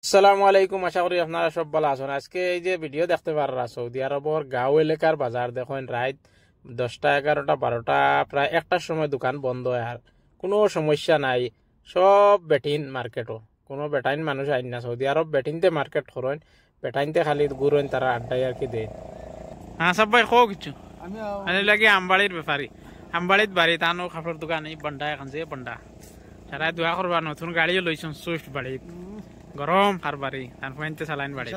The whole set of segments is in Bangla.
আসসালামু আলাইকুম, আশা করি আপনারা সব ভালো আছেন। আজকে এই যে ভিডিও দেখতে পারা সৌদি আরবের গাঁও এলাকার বাজার দেখেন, রাত 10টা 11টা 12টা প্রায় একটার সময় দোকান বন্ধ হয়। আর কোনো সমস্যা নাই, সব বেটিন মার্কেটও, কোনো বেটাইন মানুষ আইন না। সৌদি আরব বেটিনতে মার্কেট করেন, বেটাইনতে খালি ঘুরেন, তারা আড্ডাই আর কি দেয়। হ্যাঁ সব ভাই খো কিছু আমি লাগে আমবাড়ির ব্যাপারী, আমবাড়ির বাড়ি তানো কাপড়ের দোকান এই বন্ডা এখন যে বন্ডা সারা দোয়া করবা। নতুন গাড়িও লইছেন সুইফট বাড়ি, গরম আর বাড়ি তার পয়েন্টে চালাইন বাড়ি।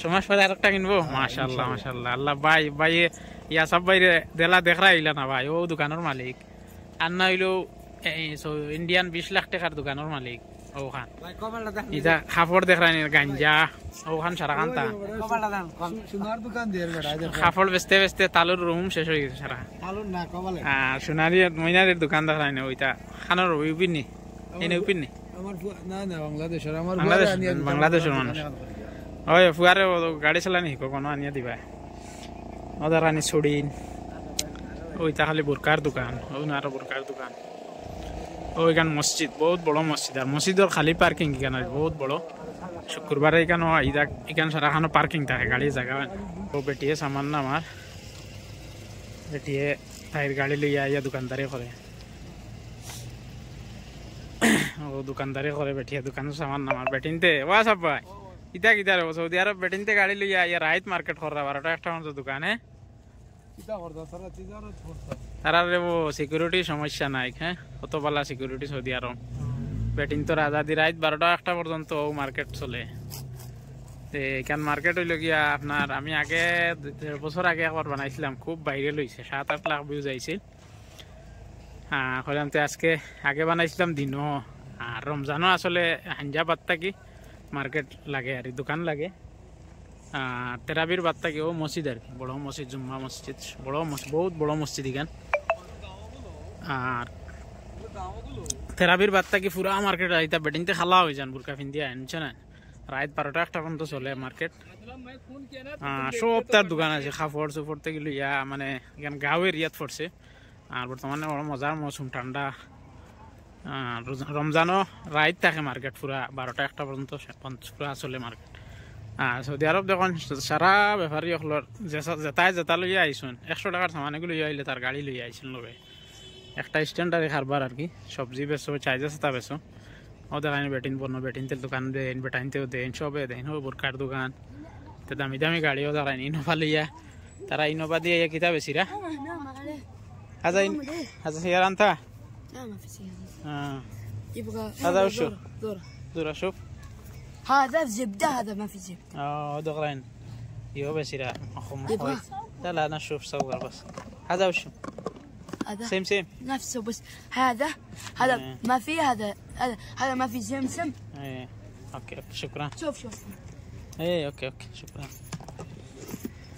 সময় পরে আরেকটা কিনবো। মাশাআল্লাহ মাশাআল্লাহ, আল্লাহ ভাই ভাই ইয়া সব ভাই দেলা দেখা আইলা না ভাই, ও দোকানের মালিক। আর না হইলো ইন্ডিয়ান 20 লাখ টাকার দোকানের মালিক ওখান। ইটা কাপড় দেখাই গাঞ্জা ওখান সারা খানতা কাপড় বেচতে বেচতে তালুর রুম শেষ হয়ে গেছে সারা। সোনারি মইনারের দোকান দেখাই না ওইটা খানোর উপিনি এনে উপিনি বাংলাদেশের মানুষ। ওই ফুয়ারে গাড়ি চালানি শিখো কোনো আনিয়া দিবা ওদের আনি ছড়িন। ওইটা খালি বোরকার দোকান, ওই না আরো বোরকার দোকান। ওইখান মসজিদ, বহুত বড় মসজিদ। আর মসজিদের খালি পার্কিং এখানে বহুত বড়। শুক্রবারে এখানে এখানে সারাখানো পার্কিং থাকে, গাড়ি জায়গা। ও বেটিয়ে সামান না আমার বেটিয়ে তাইর গাড়ি লইয়া ইয়া দোকানদারি করে। ও দোকানদারি করে বেটিয়া দোকানের সামান নামার বেটিনতে ওয়া সব ভাই ইটা কিতা রে সৌদি আরব বেটিনতে গাড়ি লইয়া ইয়া রাইত মার্কেট করা 12টা 1টা পর্যন্ত দোকানে তারা রে ও সিকিউরিটি সমস্যা নাই। হ্যাঁ কত বালা সিকিউরিটি সৌদি আরব। বেটিন তো আজাদি রাইত 12টা 1টা পর্যন্ত ও মার্কেট চলে। এখান মার্কেট হইল গিয়া আপনার, আমি আগে 1.5 বছর আগে একবার বানাইছিলাম, খুব বাইরে লইছে, 7-8 লাখ ভিউজ আইছিল। হ্যাঁ কইলাম তো আজকে আগে বানাইছিলাম দিনও। আর রমজানও আসলে হাঞ্জা বাদ থাকি মার্কেট লাগে আর দোকান লাগে। তেরাবির বাদ থাকি ও মসজিদ আর কি, বড় মসজিদ, জুম্মা মসজিদ, বড় বহুত বড় মসজিদ এখান। আর তেরাবির বাদ থাকি পুরা মার্কেট আইতা বেটিনতে খালা হয়ে যান বুরকা ফিন্দিয়া আনছে না। রাত 12টা 1টা পর্যন্ত চলে মার্কেট। সব তার দোকান আছে, কাপড় চোপড় থেকে লইয়া, মানে এখান গাঁও এরিয়াত পড়ছে। আর বর্তমানে বড় মজার মৌসুম, ঠান্ডা। রমজানও রাইত থাকে মার্কেট পুরা 12টা 1টা পর্যন্ত পুরা চলে মার্কেট। সৌদি আরব দেখুন সারা ব্যাপারী হলর যেতাই যেতা লইয়া আইসুন, 100 টাকার সামান এগুলো লইয়া আইলে তার গাড়ি লইয়া আইসুন লগে। একটা স্ট্যান্ডার্ড খারবার আর কি, সবজি বেচো, চাইজা চাতা বেচো। ও দেখাই বেটিন পণ্য, বেটিন তেল দোকান দেন, বেটাইনতেও দেন, সবে দেন। ও বোরকার দোকান, তো দামি দামি গাড়িও দেখায়। ইনোভা লইয়া তারা ইনোভা দিয়ে কিতা বেশিরা هذا هذا سيارة أنت؟ لا ما في سيارة. يبغى هذا وشو؟ ذرة شوف. هذا زبدة، هذا ما في زبدة. هذا غرين. يو بسيرة أخو محوي. لا لا أنا أشوف صور بس. هذا وشو؟ هذا سيم نفسه، بس هذا ما في، هذا ما في زمزم. إيه أوكي شكرا. شوف إيه أوكي شكرا.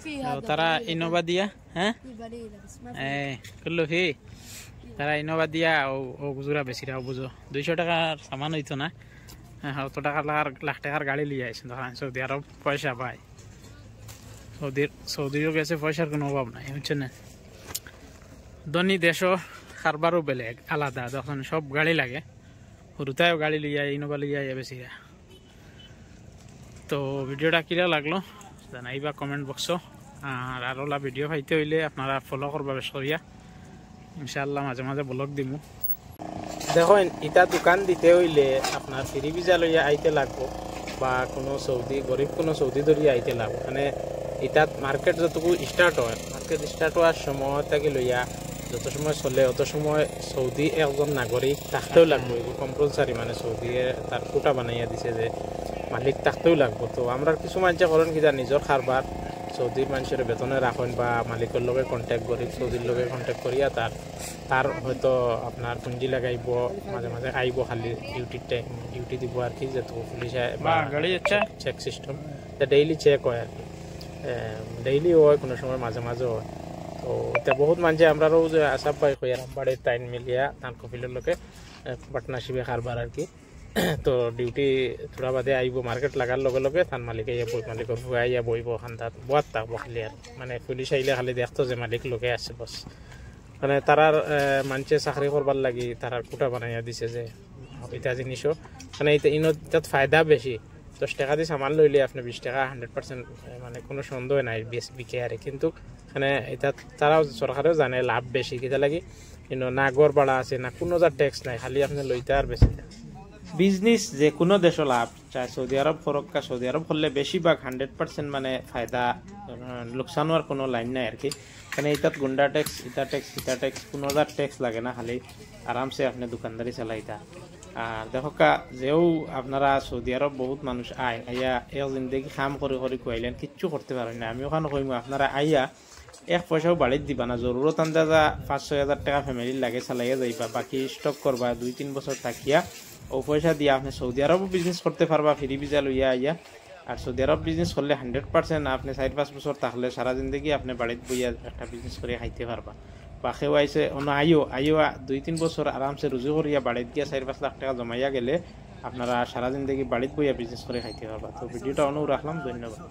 في هذا ترى إنوفا ديا ها؟ بليلة بس ما في. إيه كله فيه. তারা ইনোভা দিয়া ও গুজুরা বেশিরা বুঝো 200 টাকার সামান হইতো না, অত টাকা লাখ টাকার গাড়ি লিয়ে আইসেন। তখন সৌদি আরব পয়সা পায়, সৌদিও গেছে, পয়সার কোনো অভাব নাই, বুঝছেন না। ধনী দেশও কারবারও বেলেগ আলাদা, তখন সব গাড়ি লাগে, সরুতায়ও গাড়ি লিয়ে ইনোভা লিয়ে বেশিরা। তো ভিডিওটা কিরা লাগলো জানাইবা কমেন্ট বক্সও। আর আরোলা ভিডিও পাইতে হইলে আপনারা ফলো করবা বেশ করিয়া, ইনশাআল্লাহ মাঝে মাঝে ব্লগ দিমু। দেখেন ইটা দোকান দিতে হইলে আপনার ফ্রি ভিসা লইয়া আইতে লাগবো, বা কোনো সৌদি গরিব কোনো সৌদি ধরিয়া আইতে লাগবো। মানে ইটা মার্কেট যতটুকু স্টার্ট হয়, মার্কেট স্টার্ট হওয়ার সময় থেকে লইয়া যত সময় চলে অত সময় সৌদি একজন নাগরিক থাকতেও লাগবো। এগুলো কম্পালসারি, মানে সৌদি তার কোটা বানাইয়া দিছে যে মালিক থাকতেও লাগবো। তো আমরা কিছু মানুষে করেন কি নিজের কারবার সৌদির মানুষের বেতনে রাখেন, বা মালিকের লগে কন্ট্যাক্ট করি, সৌদির লগে কন্ট্যাক্ট করিয়া তার হয়তো আপনার পুঁজি লাগাইব, মাঝে মাঝে আইব, খালি ডিউটি দিব আর কি, যেহেতু পুলিশ বা গাড়ি চেক সিস্টেম ডেইলি চেক হয় আর কি, ডেইলি হয়, কোনো সময় মাঝে মাঝে হয়। তো এটা বহুত মানুষে আমরাও যে আসাব পাই হইয়ার বাড়ির টাইম মিলিয়া তার কপিলের লোকে পার্টনারশিপে কারবার আর কি। তো ডিউটি থোড়া বাদে আইব, মার্কেট লাগার লগে লগে তার মালিক মালিকের ভুয়া আইয়া বইব খান্দাত বোয়াত থাকবো খালি। আর মানে পুলিশ আইলে খালি দেখতো যে মালিক লোকে আসছে বস। মানে তারার মানুষে চাকরি করবার লাগি তারার কোটা বানাইয়া দিছে যে এটা জিনিসও মানে ইনত ফায়দা বেশি 10 টাকা দিয়ে সামান লইলে আপনি 20 টাকা 100% মানে কোনো সন্দেহ নাই বিকে আরে কিন্তু মানে এটা তারাও সরকারেও জানে লাভ বেশি কিটা লাগি না গড় বাড়া আছে না কোনো যা ট্যাক্স নাই খালি আপনি লইতে আর বেশি বিজনেস যে কোনো দেশও লাভ চাই সৌদি আরব ফরক্কা সৌদি আরব হলে বেশিরভাগ 100% মানে ফায়দা লোকসান হওয়ার কোনো লাইন নাই আর কি কারণ এইটাত গুন্ডা ট্যাক্স ইটা ট্যাক্স কোনো যা ট্যাক্স লাগে না খালি আরামসে আপনি দোকানদারি চালাইতা আর দেখোকা যেও আপনারা সৌদি আরব বহুত মানুষ আইয়া এক জিন্দগি কাম করে করে কুয়াইলেন কিচ্ছু করতে পারেন না আমি ওখানে কইম আপনারা আইয়া এক পয়সাও বাড়িতে দিবা না জরুরত আন্দাজা 5-6 হাজার টাকা ফ্যামিলির লাগে চালাইয়া যাইবা বাকি স্টক করবা 2-3 বছর থাকিয়া ও পয়সা দিয়ে আপনি সৌদি আরবও বিজনেস করতে পারবা ফ্রি ভিসা লইয়া আইয়া আর সৌদি আরব বিজনেস করলে 100% আপনি 4-5 বছর থাকলে সারা জিন্দগি আপনি বাড়িতে বইয়া একটা বিজনেস করে খাইতে পারবা বাকেও আইসে অন্য আইও 2-3 বছর আরামসে রুজু করিয়া বাড়িতে গিয়া 4-5 লাখ টাকা জমাইয়া গেলে আপনারা সারা জিন্দগি বাড়িতে বইয়া বিজনেস করে খাইতে পারবা তো ভিডিওটা অনুরোধ রাখলাম ধন্যবাদ।